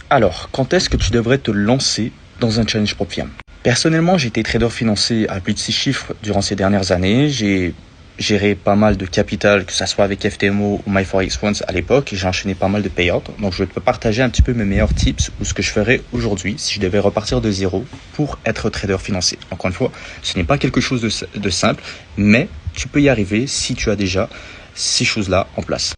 Alors, quand est-ce que tu devrais te lancer dans un challenge propre firme? Personnellement, j'ai été trader financier à plus de 6 chiffres durant ces dernières années. J'ai géré pas mal de capital, que ce soit avec FTMO ou MyForexOne à l'époque, et j'ai enchaîné pas mal de payouts. Donc, je vais te partager un petit peu mes meilleurs tips ou ce que je ferais aujourd'hui si je devais repartir de zéro pour être trader financier. Encore une fois, ce n'est pas quelque chose de simple, mais tu peux y arriver si tu as déjà ces choses-là en place.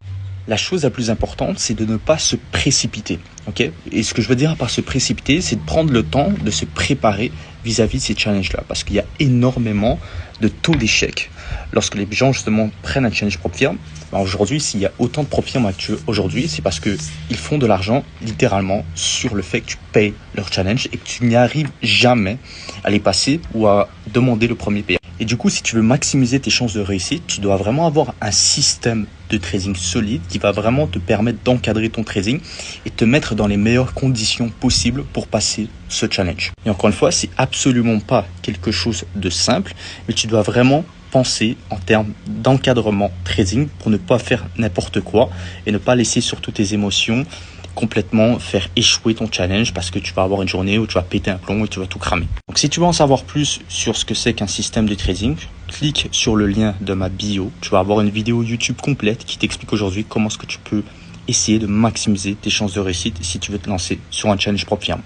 La chose la plus importante, c'est de ne pas se précipiter. Okay, et ce que je veux dire par se précipiter, c'est de prendre le temps de se préparer vis-à-vis de ces challenges-là. Parce qu'il y a énormément de taux d'échec. Lorsque les gens, justement, prennent un challenge propre firme, aujourd'hui, s'il y a autant de propre firmes aujourd'hui, c'est parce qu'ils font de l'argent, littéralement, sur le fait que tu payes leur challenge et que tu n'y arrives jamais à les passer ou à demander le premier payant. Et du coup, si tu veux maximiser tes chances de réussite, tu dois vraiment avoir un système de trading solide qui va vraiment te permettre d'encadrer ton trading et te mettre dans les meilleures conditions possibles pour passer ce challenge. Et encore une fois, c'est absolument pas quelque chose de simple, mais tu dois vraiment penser en termes d'encadrement trading pour ne pas faire n'importe quoi et ne pas laisser surtout tes émotions complètement faire échouer ton challenge parce que tu vas avoir une journée où tu vas péter un plomb et tu vas tout cramer. Donc si tu veux en savoir plus sur ce que c'est qu'un système de trading, clique sur le lien de ma bio. Tu vas avoir une vidéo YouTube complète qui t'explique aujourd'hui comment est-ce que tu peux essayer de maximiser tes chances de réussite si tu veux te lancer sur un challenge propre firme.